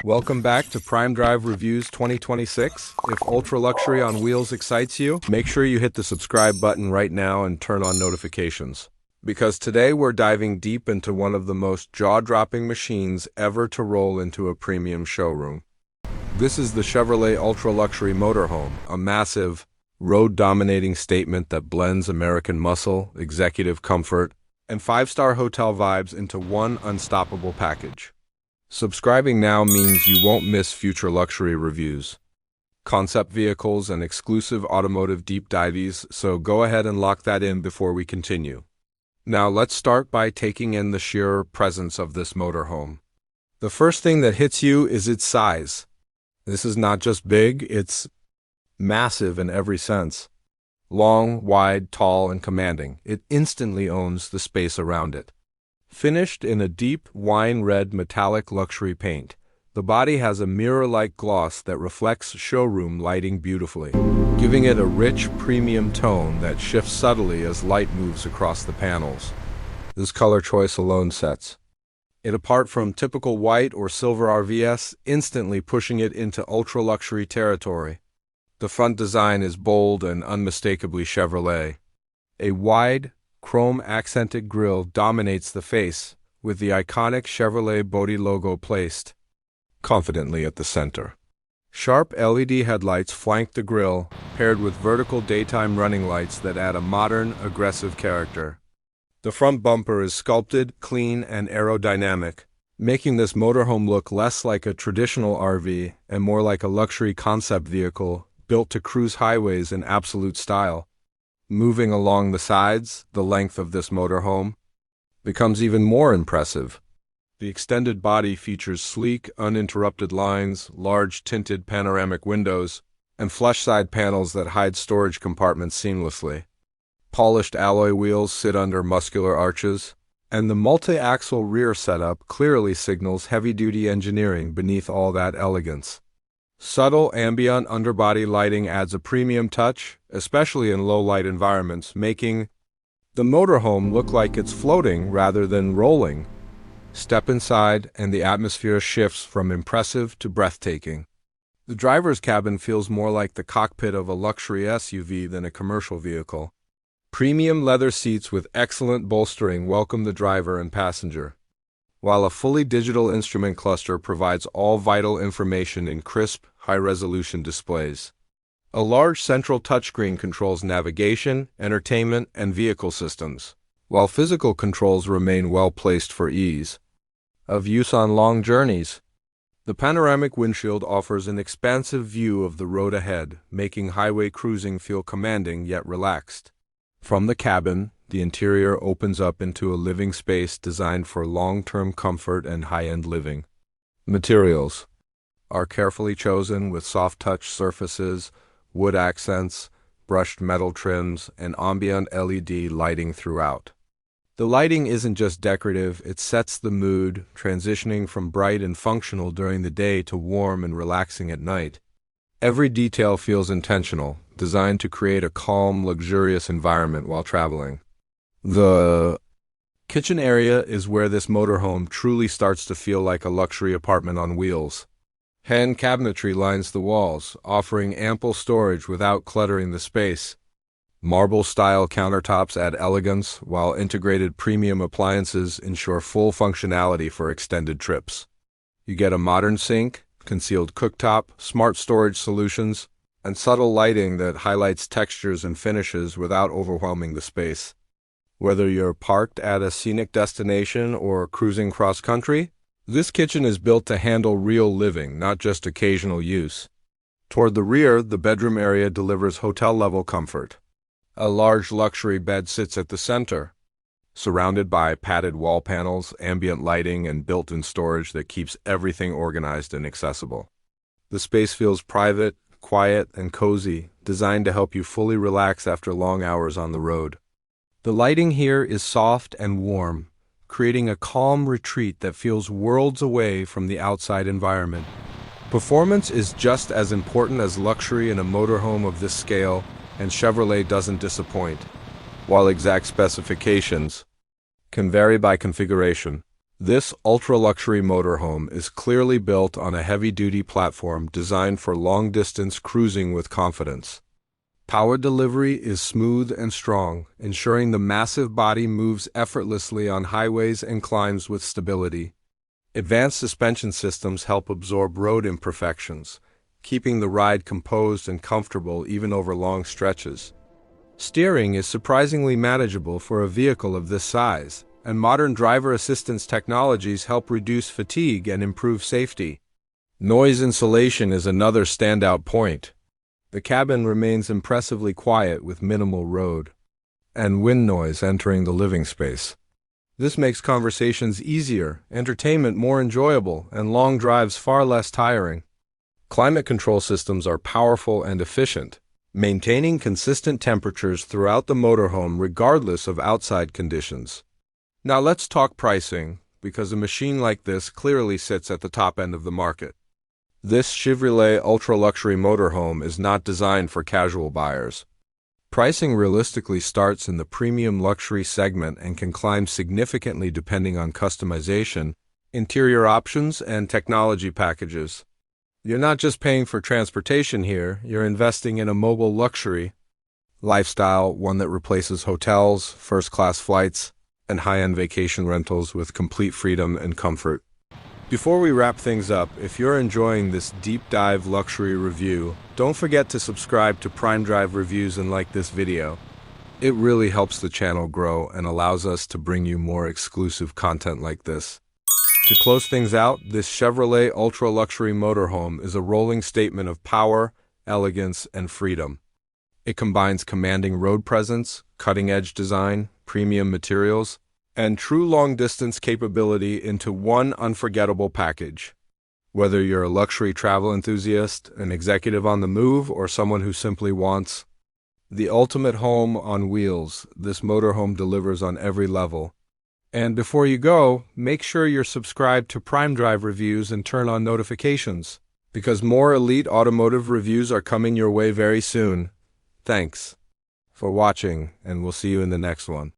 Welcome back to PrimeDrive Reviews 2026. If ultra-luxury on wheels excites you, make sure you hit the subscribe button right now and turn on notifications. Because today we're diving deep into one of the most jaw-dropping machines ever to roll into a premium showroom. This is the Chevrolet Ultra-Luxury Motorhome, a massive, road-dominating statement that blends American muscle, executive comfort, and five-star hotel vibes into one unstoppable package. Subscribing now means you won't miss future luxury reviews, concept vehicles, and exclusive automotive deep dives, so go ahead and lock that in before we continue. Now let's start by taking in the sheer presence of this motorhome. The first thing that hits you is its size. This is not just big, it's massive in every sense. Long, wide, tall, and commanding, it instantly owns the space around it. Finished in a deep, wine-red metallic luxury paint, the body has a mirror-like gloss that reflects showroom lighting beautifully, giving it a rich, premium tone that shifts subtly as light moves across the panels. This color choice alone sets it apart from typical white or silver RVS, instantly pushing it into ultra-luxury territory. The front design is bold and unmistakably Chevrolet. A wide, chrome-accented grille dominates the face, with the iconic Chevrolet body logo placed confidently at the center. Sharp LED headlights flank the grille, paired with vertical daytime running lights that add a modern, aggressive character. The front bumper is sculpted, clean, and aerodynamic, making this motorhome look less like a traditional RV and more like a luxury concept vehicle built to cruise highways in absolute style. Moving along the sides, the length of this motorhome becomes even more impressive. The extended body features sleek, uninterrupted lines, large tinted panoramic windows, and flush side panels that hide storage compartments seamlessly. Polished alloy wheels sit under muscular arches, and the multi-axle rear setup clearly signals heavy-duty engineering beneath all that elegance. Subtle ambient underbody lighting adds a premium touch, especially in low-light environments, making the motorhome look like it's floating rather than rolling. Step inside, and the atmosphere shifts from impressive to breathtaking. The driver's cabin feels more like the cockpit of a luxury SUV than a commercial vehicle. Premium leather seats with excellent bolstering welcome the driver and passenger, while a fully digital instrument cluster provides all vital information in crisp, high-resolution displays. A large central touchscreen controls navigation, entertainment, and vehicle systems, while physical controls remain well-placed for ease of use on long journeys. The panoramic windshield offers an expansive view of the road ahead, making highway cruising feel commanding yet relaxed. From the cabin, the interior opens up into a living space designed for long-term comfort and high-end living. Materials are carefully chosen with soft-touch surfaces, wood accents, brushed metal trims, and ambient LED lighting throughout. The lighting isn't just decorative, it sets the mood, transitioning from bright and functional during the day to warm and relaxing at night. Every detail feels intentional, designed to create a calm, luxurious environment while traveling. The kitchen area is where this motorhome truly starts to feel like a luxury apartment on wheels. Hand cabinetry lines the walls, offering ample storage without cluttering the space. Marble-style countertops add elegance, while integrated premium appliances ensure full functionality for extended trips. You get a modern sink, concealed cooktop, smart storage solutions, and subtle lighting that highlights textures and finishes without overwhelming the space. Whether you're parked at a scenic destination or cruising cross-country, this kitchen is built to handle real living, not just occasional use. Toward the rear, the bedroom area delivers hotel-level comfort. A large luxury bed sits at the center, surrounded by padded wall panels, ambient lighting, and built-in storage that keeps everything organized and accessible. The space feels private, quiet, and cozy, designed to help you fully relax after long hours on the road. The lighting here is soft and warm, creating a calm retreat that feels worlds away from the outside environment. Performance is just as important as luxury in a motorhome of this scale, and Chevrolet doesn't disappoint. While exact specifications can vary by configuration, This ultra-luxury motorhome is clearly built on a heavy-duty platform designed for long-distance cruising with confidence. Power delivery is smooth and strong, ensuring the massive body moves effortlessly on highways and climbs with stability. Advanced suspension systems help absorb road imperfections, keeping the ride composed and comfortable even over long stretches. Steering is surprisingly manageable for a vehicle of this size, and modern driver assistance technologies help reduce fatigue and improve safety. Noise insulation is another standout point. The cabin remains impressively quiet with minimal road and wind noise entering the living space. This makes conversations easier, entertainment more enjoyable, and long drives far less tiring. Climate control systems are powerful and efficient, maintaining consistent temperatures throughout the motorhome regardless of outside conditions. Now let's talk pricing, because a machine like this clearly sits at the top end of the market. This Chevrolet Ultra-Luxury Motorhome is not designed for casual buyers. Pricing realistically starts in the premium luxury segment and can climb significantly depending on customization, interior options, and technology packages. You're not just paying for transportation here, you're investing in a mobile luxury lifestyle, one that replaces hotels, first-class flights, and high-end vacation rentals with complete freedom and comfort. Before we wrap things up, if you're enjoying this deep dive luxury review, don't forget to subscribe to PrimeDrive Reviews and like this video. It really helps the channel grow and allows us to bring you more exclusive content like this. To close things out, this Chevrolet Ultra-Luxury Motorhome is a rolling statement of power, elegance, and freedom. It combines commanding road presence, cutting-edge design, premium materials, and true long-distance capability into one unforgettable package. Whether you're a luxury travel enthusiast, an executive on the move, or someone who simply wants the ultimate home on wheels, this motorhome delivers on every level. And before you go, make sure you're subscribed to PrimeDrive Reviews and turn on notifications, because more elite automotive reviews are coming your way very soon. Thanks for watching, and we'll see you in the next one.